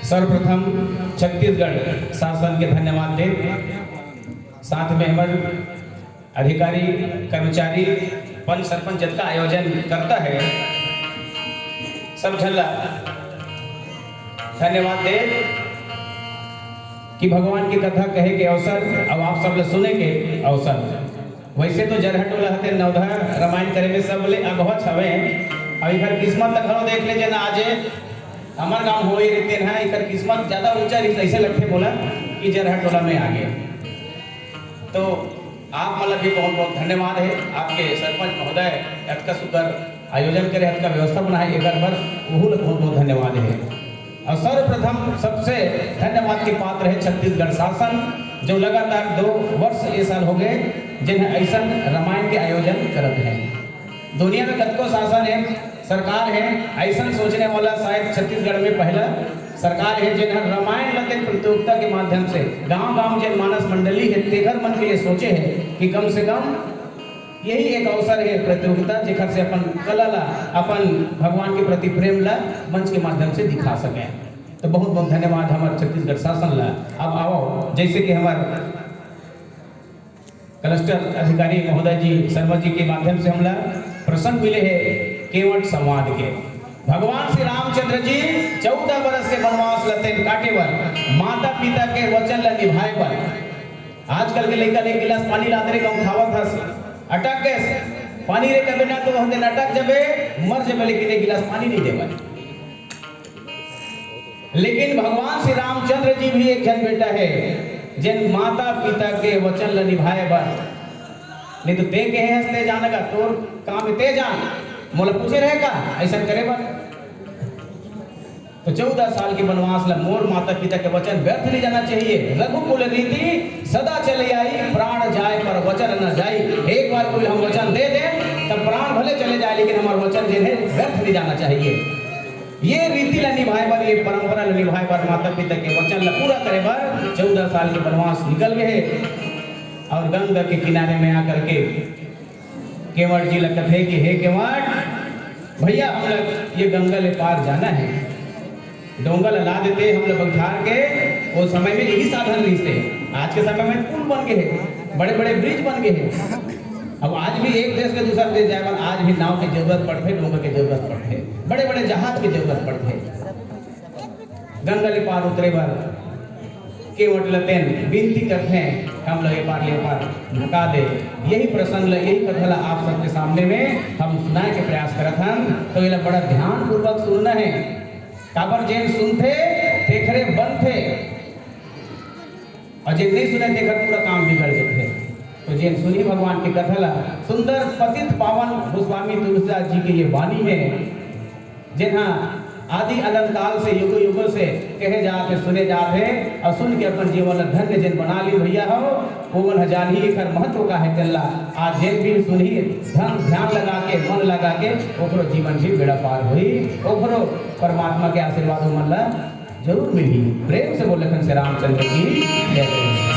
सर्वप्रथम छत्तीसगढ़ शासन के धन्यवाद दें, साथ में हमारे अधिकारी कर्मचारी पंच सरपंच जब का आयोजन करता है सब झल्ला धन्यवाद दे कि भगवान की कथा कहे के अवसर अब आप सब लोग सुने के अवसर। वैसे तो जरहटोला हते नवधा रामायण करे में सब ले अगवा छवे अभी फिर किस्मत तक देख ले जना आज हमार गांव हो ही रहते हैं इधर किस्मत ज्यादा ऊंचा ऐसे लगते बोला कि जरहटोला में आ गए। तो आप मतलब भी बहुत बहुत धन्यवाद है आपके सरपंच महोदय का सुकर आयोजन करे का व्यवस्था बनाए एक बार वो बहुत बहुत धन्यवाद है। और सर्वप्रथम सबसे धन्यवाद के पात्र है छत्तीसगढ़ शासन जो लगातार 2 वर्ष ये साल हो गए जिन्हें ऐसा रामायण के आयोजन करते हैं। दुनिया में कतको शासन है सरकार है ऐसा सोचने वाला शायद छत्तीसगढ़ में पहला सरकार है जिन्हें रामायण लगे प्रतियोगिता के माध्यम से गांव-गांव जन मानस मंडली है तेघर मन के लिए सोचे है कि कम से कम यही एक अवसर है प्रतियोगिता जेखर से अपन कला ला अपन भगवान के प्रति प्रेम ला मंच के माध्यम से दिखा सके। तो बहुत बहुत धन्यवाद हमारे छत्तीसगढ़ शासन ला। अब आओ जैसे कि हमारे क्लस्टर अधिकारी महोदय जी शर्मा जी के माध्यम से हमला प्रसंग मिले है केवट संवाद के। भगवान श्री रामचंद्र जी 14 बरस के वनवास लते काटे बर माता पिता के वचन ला निभाए बर आजकल के लड़का एक गिलास पानी लाते गाँव खावत हस अटक गए पानी रे कभी ना तो हम दिन अटक जबे मर जबे लेकिन एक गिलास पानी नहीं देवा। लेकिन भगवान श्री रामचंद्र जी भी एक जन बेटा है जिन माता पिता के वचन ला निभाए बर नहीं तो ते के हंसते जाने का तोर काम ते जान मोला पूछे रहेगा ऐसा करे बर। तो 14 साल के वनवास ला मोर माता पिता के वचन व्यर्थ नहीं जाना चाहिए। रघुकुल रीति सदा चले आई प्राण जाए पर वचन न जाई। एक बार कोई हम वचन दे दे तब प्राण भले चले जाए लेकिन हमारा वचन जो है व्यर्थ नहीं जाना चाहिए। ये रीति ला निभाए बर ये परंपरा ला निभाए बर माता पिता के वचन ला पूरा करे बर 14 साल के वनवास निकल गए और गंगा के किनारे में आकर के केवट जी लगते थे कि हे केवट भैया हम लोग ये गंगा ले पार जाना है डोंगा ला देते हम लोग बंधार के वो समय में यही साधन नहीं थे। आज के समय में पुल बन गए हैं बड़े बड़े ब्रिज बन गए हैं। अब आज भी एक देश से दूसरा देश जाए आज भी नाव की जरूरत पड़ते डोंगा की जरूरत पड़ते बड़े बड़े जहाज की जरूरत पड़ते। गंगा ले पार उतरे बार केवट लतेन विनती करते हैं हम लोग पार ले पार ढका दे। यही प्रसंग यही कथा ला आप सबके सामने में हम सुनाए के प्रयास करत हन। तो ये बड़ा ध्यान पूर्वक सुनना है काबर जेन सुनते तेखरे बनते और जेन नहीं सुने तेखर पूरा काम बिगड़ जाते। तो जेन सुनी भगवान की कथा ला सुंदर पतित पावन गोस्वामी तुलसीदास जी की ये वाणी है जिन्हा आदि अनंत काल से युग युग से कहे जाते सुने जाते और सुन के अपन जीवन धन्य जिन बना ली भैया हो वो मन जान ही कर महत्व का है चल्ला। आज जिन भी सुनी धन ध्यान लगा के मन लगा के ओकरो जीवन भी बेड़ा पार हुई ओकरो परमात्मा के आशीर्वाद मन ला जरूर मिली। प्रेम से बोले श्री रामचंद्र की जय।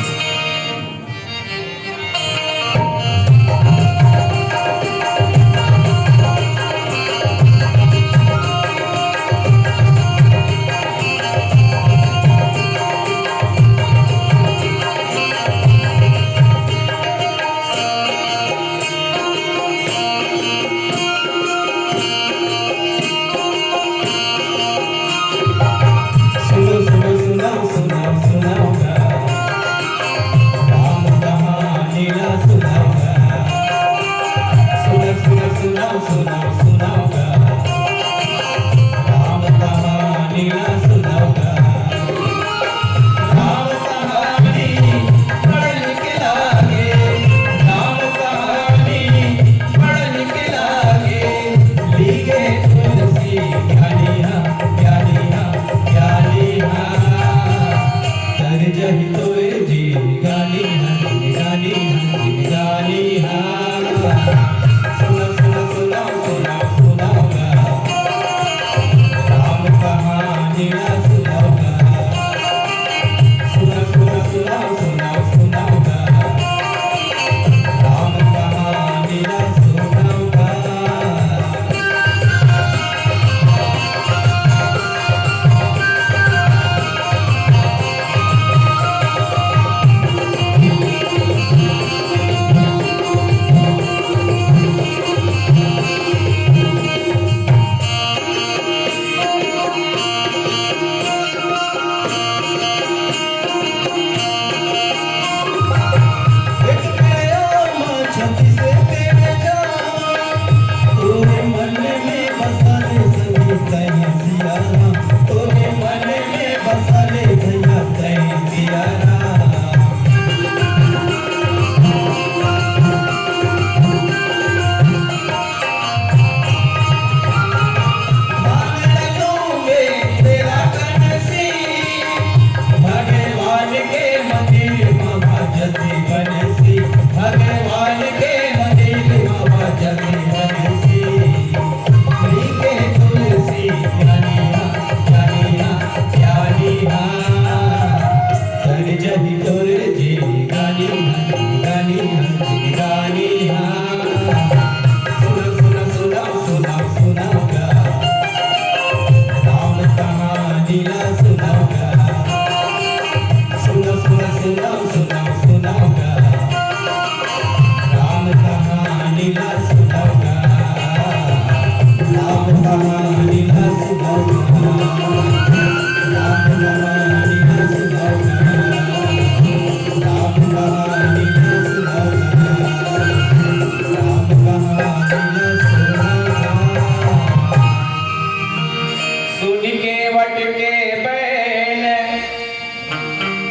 सुन के वट के बैन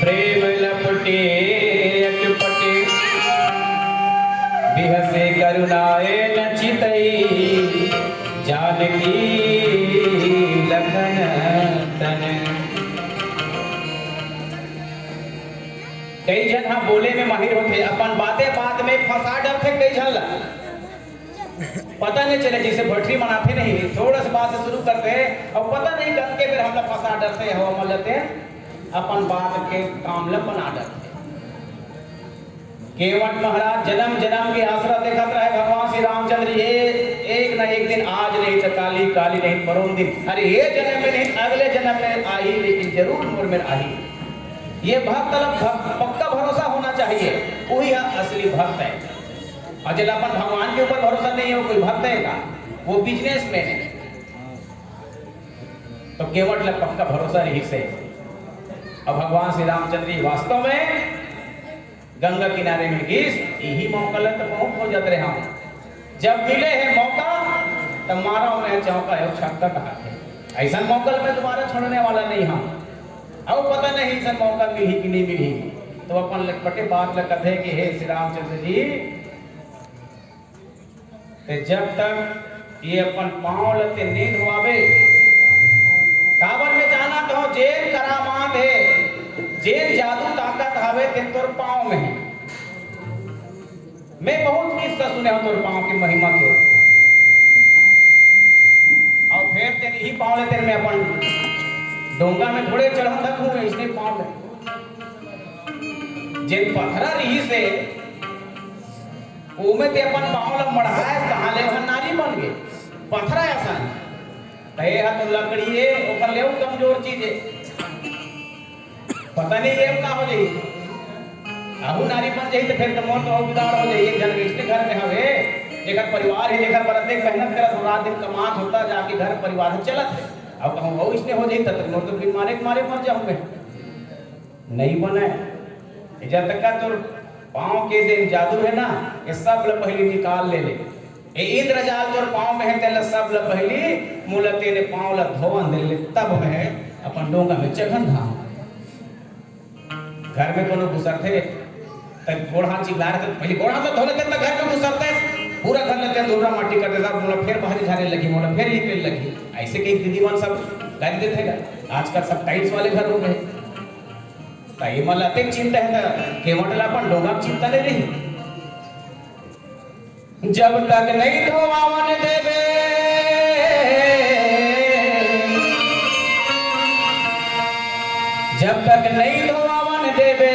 प्रेम लपटे अटपटे बिहसे करुणाए न चितई जानकी लखन तन। कई जन हाँ बोले में माहिर होते अपन बातें बात में फंसा डरते कई जन पता नहीं चले जैसे भट्टी मनाते नहीं थोड़ा सा बात से शुरू करते हैं और पता नहीं करके फिर हम लोग फंसा डरते हैं हवा मल लेते हैं अपन बात के काम ल बना डरते। केवट महाराज जन्म जन्म की आसरा देखत रहे भगवान श्री रामचंद्र ये एक न एक दिन आज नहीं तो काली काली नहीं परों दिन अरे ये जन्म में नहीं अगले जन्म में आई लेकिन जरूर मोर में आई। ये भक्त पक्का भरोसा होना चाहिए वही असली भक्त है। और जब अपन भगवान के ऊपर भरोसा नहीं है वो कोई भक्त है का वो बिजनेस में है। तो केवट लग पक्का भरोसा नहीं से। अब भगवान श्री रामचंद्र जी वास्तव में गंगा किनारे में गिस यही मौका लग तो बहुत हो जाते रहे हम जब मिले है मौका तब मारा उन्हें चौका है छक्का कहा है ऐसा मौका में दोबारा छोड़ने वाला नहीं हम। अब पता नहीं ऐसा मौका मिली कि नहीं मिली तो अपन लटपटे बात लग कथे कि हे श्री रामचंद्र जी जब तक ये अपन पांव लते नींद हुआवे काबर में जाना तो जेन करामात है जेन जादू ताकत हवे ते तोर पांव में है। मैं बहुत किस्सा सुने हूं तोर पांव की महिमा के और फिर तेरी ही पांव लेते में अपन डोंगा में थोड़े चढ़ा तक हूं इसने पांव में जेन पथरा रही से ओमे ते अपन पांव ल मढ़ाए कहां ले वहां नारी बन गए पथरा ऐसा कहे हा तो लकड़ी है ओकर ले कमजोर चीज है पता नहीं ये का हो जाई आहू नारी बन जाई तो फिर तो मोर तो बिगाड़ हो जाई। एक जन इसके घर में हवे जेकर परिवार है जेकर बरते मेहनत करत रात दिन कमात होता जाके घर परिवार चलत है अब कहूं वो इसने हो जाई तब मोर तो बीमारे मारे मर जाऊं मैं नहीं बने जब तक का तो पांव के दिन जादू है ना ये सब ल पहली निकाल ले ए इंद्रजाल तोर पांव में है तेल सब ल पहली मूलते ने पांव ल धोवन दे ले तब में अपन डोंगा में चढ़न धाम घर में कोनो घुसरते तब गोड़ हाथ चिल्ला रहे पहले गोड़ हाथ धो लेते तब घर में घुसरते पूरा घर लेते धूरा माटी कर देता मोला फिर बाहर झाड़े लगी मोला फिर लिपे लगी ऐसे कई दीदीवान सब कर देते हैं। आजकल सब टाइल्स वाले घर हो गए ताई मला ते चिंता है केवटला अपन डोंगा चिंता नहीं रही जब तक नहीं धोवावन देवे जब तक नहीं धोवावन देवे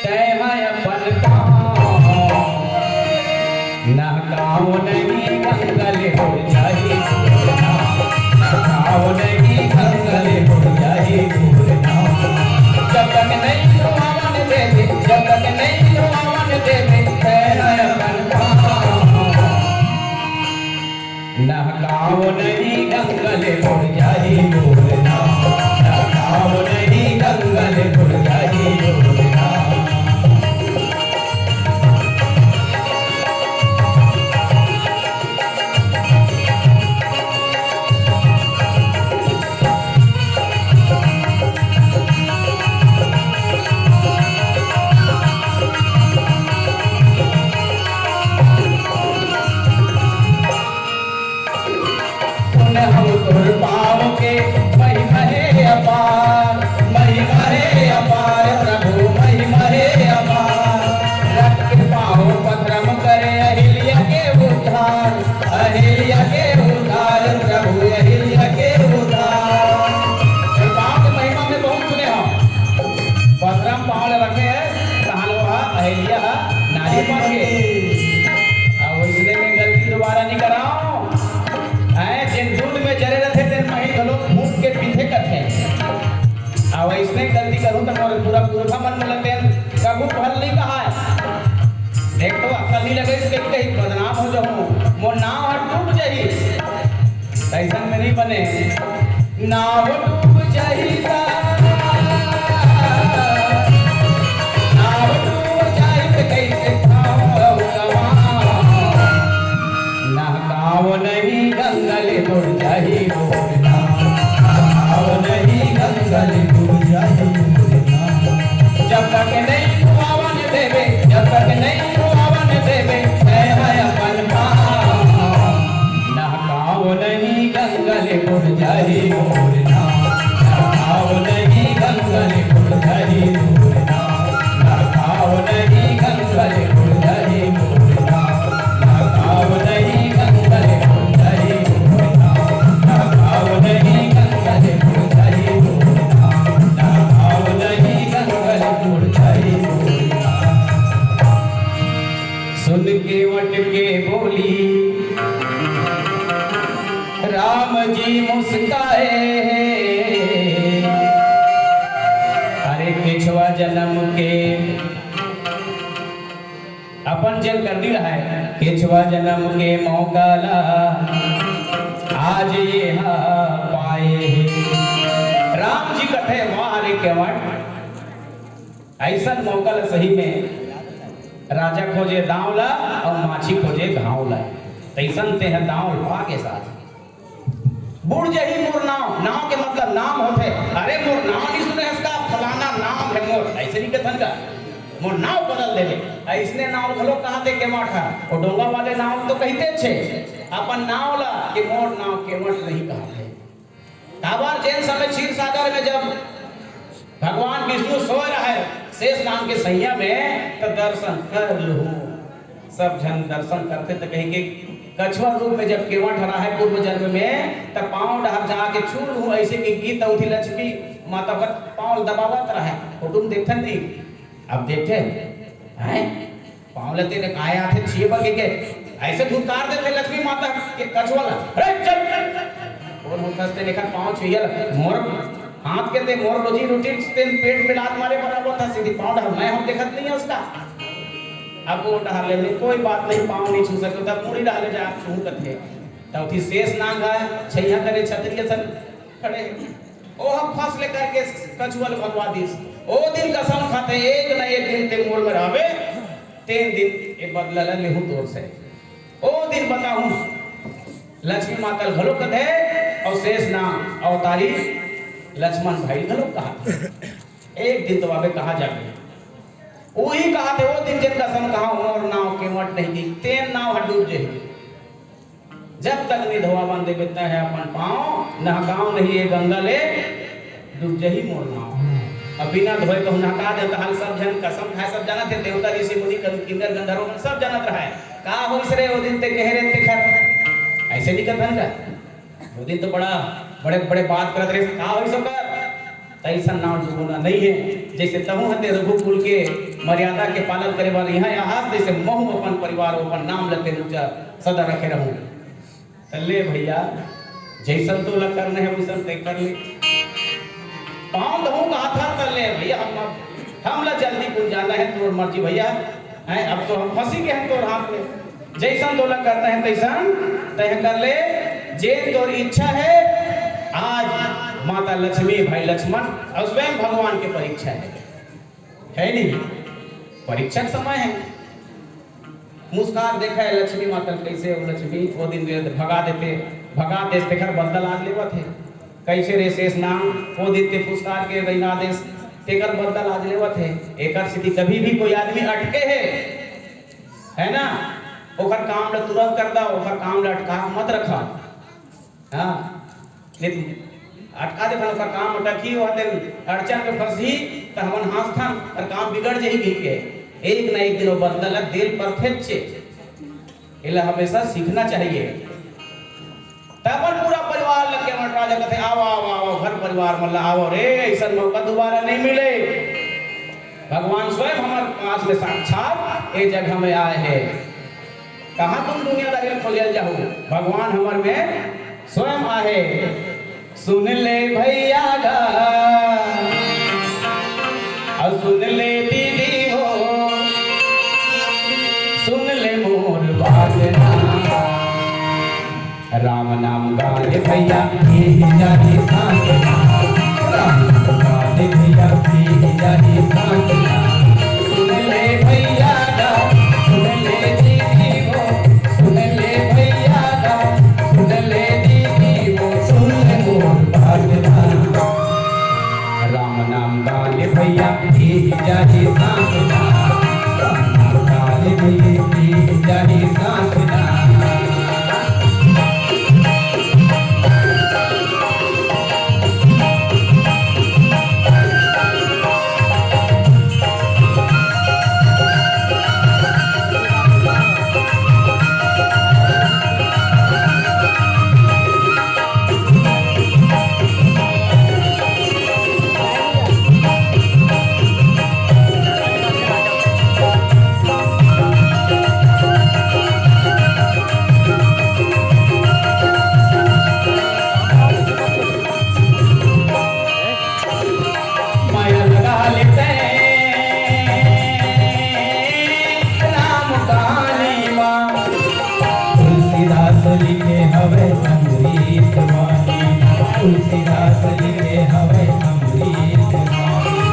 तय अपन ना काव नहीं गंगल हो जाए ना काव नहीं गंगल हो जाए जब तक नहीं धोवावन देवे जब तक नहीं धोवावन देवे तय नहकाओ नहीं गंगल उड़ जाही बोलना नहकाओ नहीं गंगल उड़ जाही बोलना। गलती करूं तो मोर पूरा पूरा मन में लगते कबू फल नहीं कहा है देख तो अकल नहीं लगे इसके कहीं बदनाम हो जाऊं मोर नाम हट डूब जाई ऐसा में नहीं बने नाव डूब जाई नाव डूब जाई तो कैसे खाओ गवा ना गाँव नहीं गंगल उड़ जाई बोलना गंगल गुड़धरी मोर नाव, लगाव नहीं गंगल गुड़धरी मोर नाव, लगाव नहीं गंगल गुड़धरी मोर नाव, लगाव नहीं गंगल गुड़धरी मोर नाव, लगाव नहीं गंगल गुड़धरी मोर नाव। सुन के वट के बोली राम जी मुस्काए, अरे पिछवा जन्म के अपन जेल कर दी रहा है, पिछवा जन्म के मौका ला आज ये पाए। राम जी कथे वाह रे केवट, ऐसा मौका ला सही में राजा खोजे दांव ला और माछी खोजे घाव ला, तैसन ते हैं दांव लपा के साथ। बुढ़ जही मोर नाव, नाव के मतलब नाम होते, अरे मोर नाम नहीं सुने इसका, फलाना नाम है मोर, ऐसे नहीं कथन का मोर नाव बदल देवे। ऐसने नाव घलो कहा थे केवट है, और डोंगा वाले नाव तो कहते छे अपन नाव ला कि मोर नाव केवट नहीं कहते। काबर जैन समय क्षीर सागर में जब भगवान विष्णु सो रहा है शेष नाम के सैया में, तो दर्शन कर लूं। सब जन दर्शन करते तो कहेंगे कछुआ रूप में जब केवट हरा है पूर्व जन्म में, तब पांव डहर जाके छू लूं, ऐसे की गीत उठी लक्ष्मी माता पर पांव दबावत रहा है। तुम देखते नहीं, अब देखे हैं पांव लेते ने आए आते छिए बगे के ऐसे धुकार देते लक्ष्मी माता के कछुआ ला, अरे चल और मुखस्ते लेकर पांव छुइयल मोर हाथ के दे मोर रोजी रोटी पेट में लात मारे बराबर था, सीधी पांव डहर मैं हम देखत नहीं है उसका। अब वो डहर ले कोई बात नहीं, पांव नहीं छू सकते, तब पूरी डाले जा छू करते तब थी शेष नांग है छैया करे क्षत्रिय सन खड़े ओ हम फसले करके कछुआ भगवा दिस ओ दिन कसम खाते एक न एक दिन ते मोर में रहबे, 3 दिन ये बदला लेहू तोर से ओ दिन बताऊं। लक्ष्मी माता घलो कथे और शेष नाम अवतारी लक्ष्मण भाई घलो कहा, एक दिन तो आवे कहा जाके वही कहा थे वो दिन जिनका सम कहा मोर नाव केवट नहीं दी, तेन नाव डूब जे जब तक निधवा बंदे बेता है अपन पांव नहकाओ नहीं ये गंगा ले डूब जही मोर नाव। अब बिना धोए तो नहका दे हाल सब जन कसम खाए, सब जानत थे देवता ऋषि मुनि किन्नर गंधर्व सब जानत रहा है का होइस रे वो दिन ते कह रहे थे खर ऐसे नहीं कथन का वो दिन तो बड़ा बड़े बड़े बात करत रहे का होइस कर ऐसा नाव डूबना नहीं है। जैसे तहु हते रघुकुल के मर्यादा के पालन करे वाले यहाँ यहाँ जैसे महू अपन परिवार अपन नाम लेते ऊंचा सदा रखे रहूं। चले भैया जैसन तो लग करने है वैसन तय कर ले, पाँव दहू का हाथ कर ले भैया, हम ला जल्दी कुल जाना है तोर मर्जी भैया है, अब तो हम फंसी के हैं तोर हाथ में, जैसन तो लग करना है तैसन तय कर ले, जेन तोर इच्छा है। आज माता लक्ष्मी भाई लक्ष्मण और स्वयं भगवान की परीक्षा है नहीं, परीक्षा समय है। मुस्कान देखा है लक्ष्मी माता कैसे लक्ष्मी वो दिन भगा देते खर बदल आज लेवा थे कैसे रे शेष नाम वो दिन ते पुरस्कार के रैना देश तेकर बदल आज लेवा थे। एकर स्थिति कभी भी कोई आदमी अटके है ना, ओकर काम ला तुरंत कर दा, ओकर काम ला अटका मत रखा। हाँ नहीं अटका दे ओकर काम अटकी हो दिन अड़चन में फंसी तो हमन हाथ था और काम बिगड़ जाई गई के एक ना एक दिन वो बदल दिल परफेक्ट छे, इला हमेशा सीखना चाहिए। तबन पूरा परिवार लग के मट राजा कहते आओ आओ आओ घर परिवार मल्ला आओ रे, ऐसा मौका दोबारा नहीं मिले। भगवान स्वयं हमारे पास में साक्षात एक जगह में आए हैं, कहाँ तुम दुनियादारी में खोलिया जाओ, भगवान हमारे में स्वयं आए। सुन ले भैया गा और सुन ले दीदी हो, सुन ले मोर बाजना, राम नाम गाले भैया की जानी सांजना, राम नाम गाले भैया की जानी सांजना। सुन ले भैया गा सुन ले दीदी हो, सुन ले भैया गा सुन ले दीदी हो, सुन ले मोर बाजना, राम नाम गाले भैया की जानी सांजना, राम नाम गाले भैया की जानी सांजना। दास ले हवे अमृत भाई।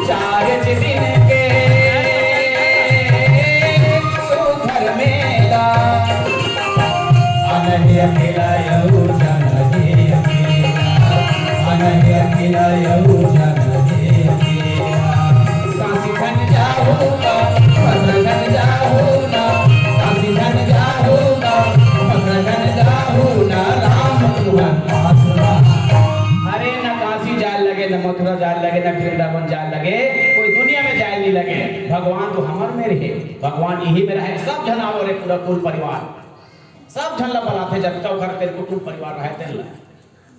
4 दिन के सुघर मेला अनहय खिलायऊ जन हे अकेला, अनहय खिलायऊ जन हे अकेला। काशी घन जाहू ना भद्र घन जाहू ना, काशी घन जाहू ना भद्र घन जाहू ना, राम तुहर पास रहा। अरे न काशी जाए लगे, न मथुरा जाए लगे, न वृंदावन जाए लगे, कोई दुनिया में जाए नहीं लगे, भगवान तो हमर में रहे, भगवान यही में रहे। सब जन आवो रे पूरा कुल परिवार, सब झल्ला बलाते जब तक घर के कुटुंब परिवार रहते ला।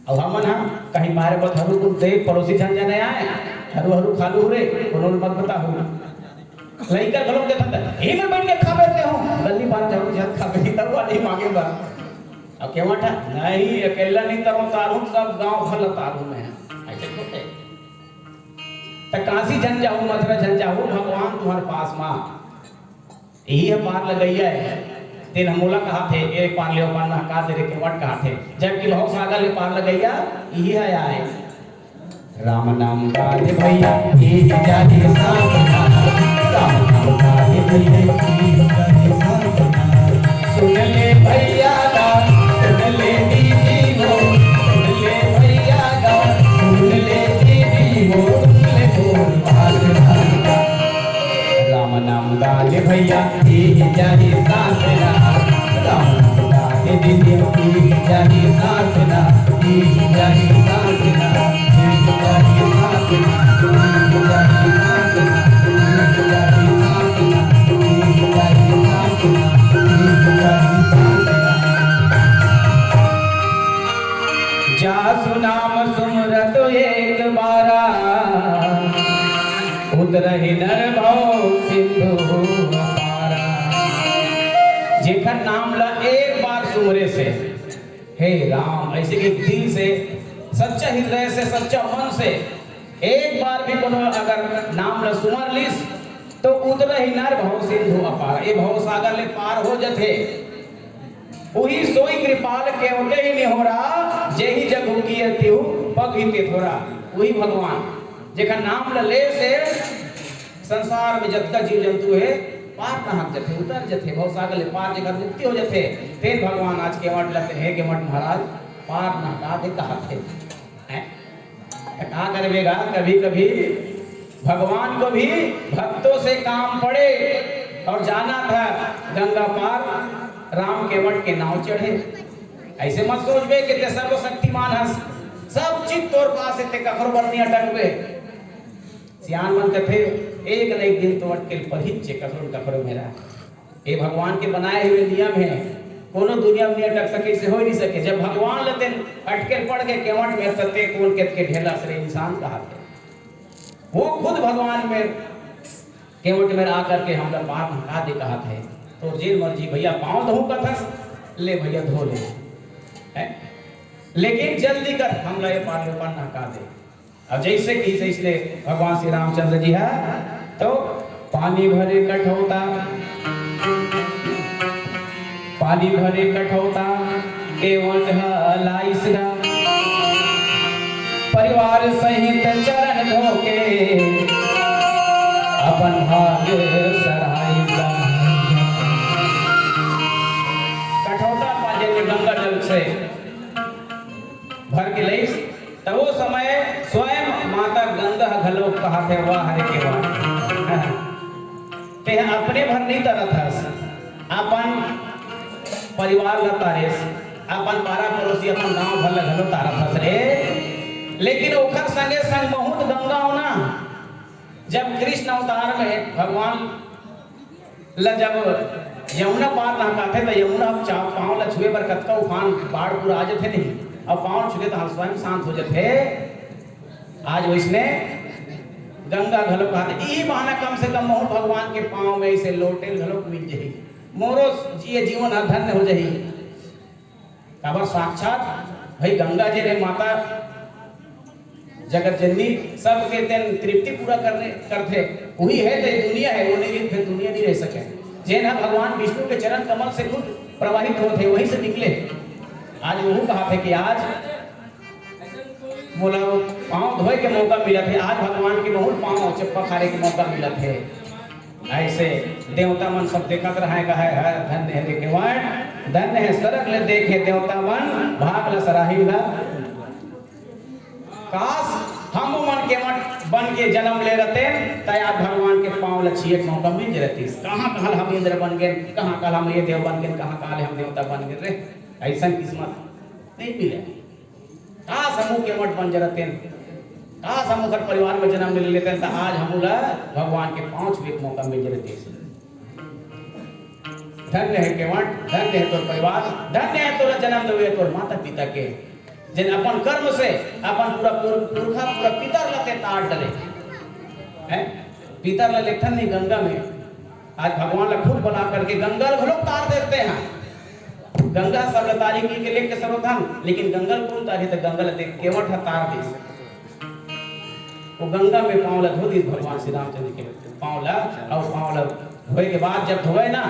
अब हमन हम कहीं मारे बत हरू तुम देख पड़ोसी जन जने आए हरू हरू खालू रे कोनो मत बता हो लइका घलों के थत ही में बैठ के खा बैठते हो गल्ली बार जाओ जत खा बैठी तब वाली मांगे बा। अब के माटा नहीं अकेला नहीं तरो तारू सब गांव भर तारू में है ऐसे होते। त काशी जन जाऊं मथुरा जन जाऊं भगवान तुम्हारे पास मां यही है पार लगैया है। तेन हमोला कहा थे एक पार ले पार ना का दे रे के वट कहा थे जबकि बहुत सागर ले पार लगैया यही है आए। राम नाम गाले भैया ये जाने साधना, राम नाम गाले भैया ये जाने साधना। सुन ले भैया गा सुन ले दीदी हो, सुन ले भैया गा सुन ले दीदी हो, सुन ले बोल भागना। राम नाम गाले भैया ये जाने साधना, राम नाम गाले भैया ये जाने साधना, ये जाने साधना, ये जाने साधना, ये जाने साधना, ये जाने साधना, ये जाने साधना, ये जाने साधना। जा सुनाम सुमरत एक बारा, उतरहि नर भव सिंधु अपारा। जेकर नाम ला एक बार सुमरे से हे राम ऐसे कि दिल से सच्चा हृदय से सच्चा मन से एक बार भी कोनो अगर नाम ला सुमर लिस तो उतरहि नर भव सिंधु अपारा। ये भव सागर ले पार हो जथे। वही सोई कृपाल के होते ही नहीं हो रहा जेहि जग की तिहु पग ही ते थोड़ा। वही भगवान जेकर नाम ला ले से संसार में जतका जीव जंतु है पार कहाँ जथे उतर जथे भव सागर ले पार जेकर मुक्ति हो जथे। तेन भगवान आज के मठ लगते हैं के मठ महाराज पार ना का दे कहा थे कहा करवेगा। कभी कभी भगवान को भी भक्तों से काम पड़े और जाना था गंगा पार राम के मठ के नाव चढ़े। ऐसे मत सोचबे कि ते सर्वशक्तिमान हस सब चित तोर पास ते कखर बरनी अटकबे। सियान मन कथे एक न एक दिन तो अटके पहिचे कखर कखर मेरा। ये भगवान के बनाए हुए नियम है, कोनो दुनिया में नहीं अटक सके से हो नहीं सके। जब भगवान लेते अटके पड़ के केवट में तते कौन के ढेला से इंसान कहा थे वो खुद भगवान में केवट में आकर के हमरा पाप हटा दे कहा थे। तो जेल मर्जी भैया पाँव धो कथस ले भैया धो ले है? लेकिन जल्दी कर हमला ये पार नहका दे। अब जैसे कि इसलिए भगवान श्री रामचंद्र जी है तो पानी भरे कठौता पानी भरे कठौता केवट लाइसरा परिवार सहित चरण धोके अपन भाग्य सराइसा। कठौता पाजे के गंगा जल से भर के लईस तो वो समय स्वयं माता गंगा घलो कहा थे वाह हरे के वाह ते अपने भर नहीं तरत हस अपन परिवार ला तारेस अपन पारा पड़ोसी अपन गांव भर ला घलो तारत हस रे। लेकिन ओखर संगे संग बहुत गंगा होना जब कृष्ण अवतार में भगवान ला जब यमुना पार नहकाते तो यमुना पाँव ला छुए बर कतका उफान बाढ़ पूरा आ जाते नहीं अब पाँव छुए तो हम स्वयं शांत हो जाते। आज वैसने गंगा घलो कहते यही बहाना कम से कम मोह भगवान के पाँव में ऐसे लोटे घलो मिल जाही मोरो जिए जीवन धन्य हो जाही। काबर साक्षात भाई गंगा जी रे माता जगत जननी सबके तेन तृप्ति पूरा करते वही है तो दुनिया है वो नहीं फिर दुनिया नहीं रह सके। जेना भगवान विष्णु के चरण कमल से खुद प्रवाहित होते वहीं से निकले। आज वो कहा थे कि आज बोला वो पाँव धोए के मौका मिला थे, आज भगवान के बहुत पाँव चप्पा खाने के मौका मिला थे। ऐसे देवता मन सब देखत रहेगा है धन्य है देखे वन धन्य है सरक ले देखे देवता मन भाग ला सराही ला। काश हम मन के मन बन के जन्म ले रहते तय आज भगवान के पाँव लछिए मौका मिल रहती। कहाँ कहाँ हम इंद्र बन गए, कहाँ कहाँ हम ये देव बन गए, कहाँ कहाँ हम देवता बन गए रे। ऐसा किस्मत नहीं मिले। काश हम के मठ बन जरते, काश हम घर परिवार में जन्म ले लेते तो आज हम भगवान के 5 वीक मौका मिल जाते। धन्य है केवट, धन्य है तोर परिवार, धन्य है तोरा जन्म देवे तोर माता पिता के जिन अपन कर्म से अपन पूरा पुरखा पूरा पितर लते तार डले हैं। पितर ला लेखन नहीं गंगा में, आज भगवान ला खुद बना करके गंगा लोग तार देते हैं। गंगा सब तारी की के लेके सर्वधन, लेकिन गंगल कौन तारी तो गंगल देख केवट तार दी। वो गंगा में पाँव ला धो दी भगवान श्री रामचंद्र के पाँव ला, और पाँव ला धोए के बाद जब धोए ना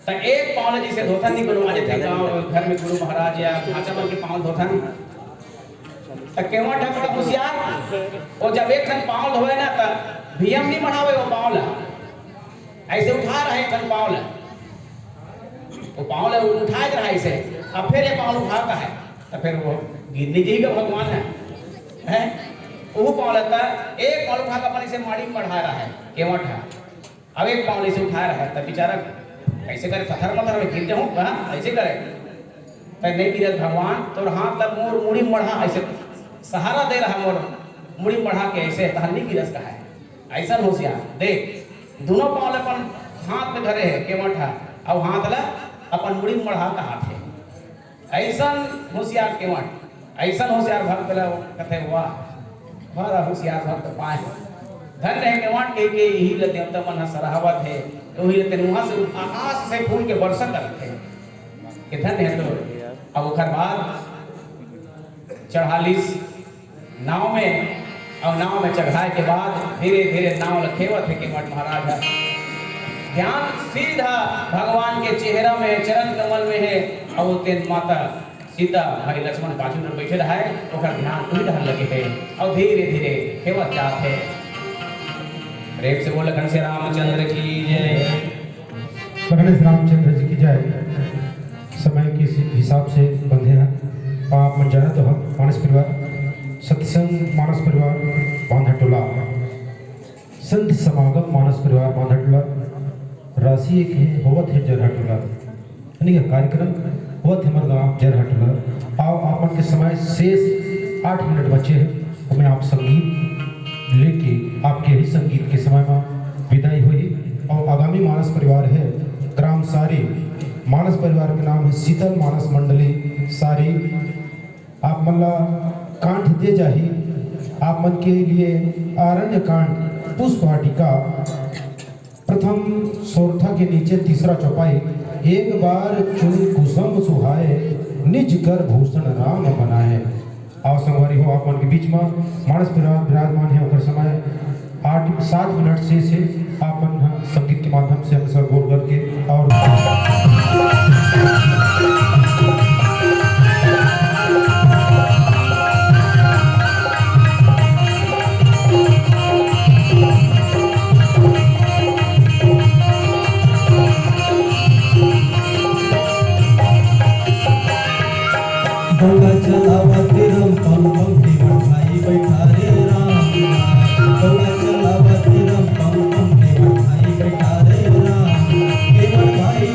तो एक पाँव ला जिसे धोथन नहीं करो आज थे गाँव घर में गुरु महाराज या भाषा बन के पाँव धोथन तो केवट है बड़ा होशियार। और जब एक खन पाँव धोए ना तो भीम नहीं बढ़ावे वो पाँव ला, ऐसे उठा रहे खन पाँव ला, वो पाँव ला उठाए रहा ऐसे, अब फिर ये पाँव उठाता है तो फिर वो गिरनी जी का भगवान है वो पाँव लेता है। एक पाँव उठा कर अपन इसे माड़ी में बढ़ा रहा है केवट है, अब एक पाँव इसे उठा रहा है तब बेचारा कैसे करे, पत्थर मत्थर में गिर जाऊँ कहाँ ऐसे करे तो नहीं गिरत भगवान तो हाथ तक मोर मुड़ी बढ़ा ऐसे सहारा दे रहा मोर मुड़ी बढ़ा के ऐसे तहन नहीं गिरस का है। ऐसा होशियार देख दोनों पाँव अपन हाथ में धरे है केवट है और हाथ ला अपन मुड़ी बढ़ा का हाथ है। ऐसा होशियार केवट, ऐसा होशियार भक्त ला कथे वाह बड़ा होशियार भक्त पाए। धन्य है केवट के यही ले देवता मन सराहवत है, वही ले वहां से आकाश से फूल के वर्षा करते हैं कि धन्य है। तो अब ओकर बाद चढ़ालीस नाव में, और नाव में चढ़ाए के बाद धीरे धीरे नाव लखेवत है केवट महाराज है। ध्यान सीधा भगवान के चेहरा में चरण कमल में है, और तेज माता सीता भाई लक्ष्मण बाजू में बैठे रहा है, ओकर ध्यान उही रहन लगे है और धीरे धीरे खेवत जात है। प्रेम से बोल घन से रामचंद्र की जय। घन से रामचंद्र जी की जय। समय के हिसाब से बंधे हैं आप मन जाना तो हम मानस परिवार सत्संग मानस परिवार बांधटोला संत समागम मानस परिवार बांधटोला राशि एक है होवत है जरहटोला, यानी कि कार्यक्रम होवत है हमारे गाँव जरहटोला। आओ आपन के समय शेष 8 मिनट बचे हैं, हमें आप संगीत लेके आपके ही संगीत के समय में विदाई हुई। और आगामी मानस परिवार है ग्राम सारी, मानस परिवार के नाम है शीतल मानस मंडली सारी। आप मल्ला कांठ दे जाही, आप मन के लिए आरण्य कांड पुष्प वाटिका प्रथम सोरठा के नीचे तीसरा चौपाई। एक बार चुनी कुसुम सुहाए, निज कर भूषण राम बनाए। आओ संगवारी हो आप मन के बीच में मानस परिवार विराजमान है, ओकर समय 8-7 मिनट से आप मन संगीत के माध्यम से हम सब बोल करके और गंगा चलावत रम पम पम केवट भाई बैठा रे राम। गंगा चलावत रम पम पम केवट भाई बैठा रे राम। केवट भाई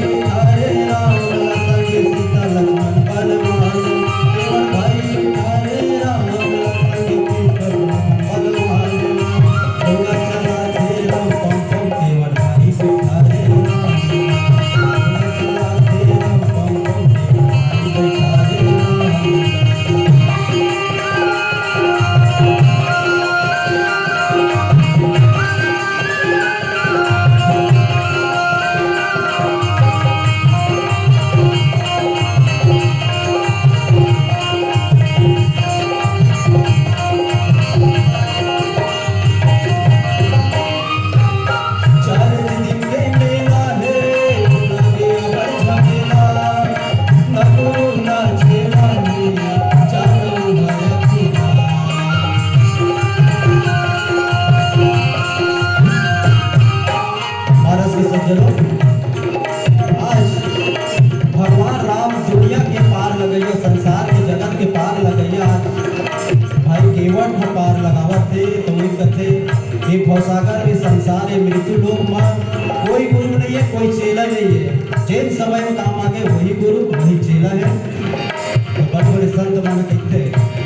केवट ह पार लगावत थे तो वही कहते ये भवसागर में संसार है मृत्यु लोक में कोई गुरु नहीं है, कोई चेला नहीं है। जिन समय में काम आगे वही गुरु वही चेला है। तो बड़े बड़े संत मान कहते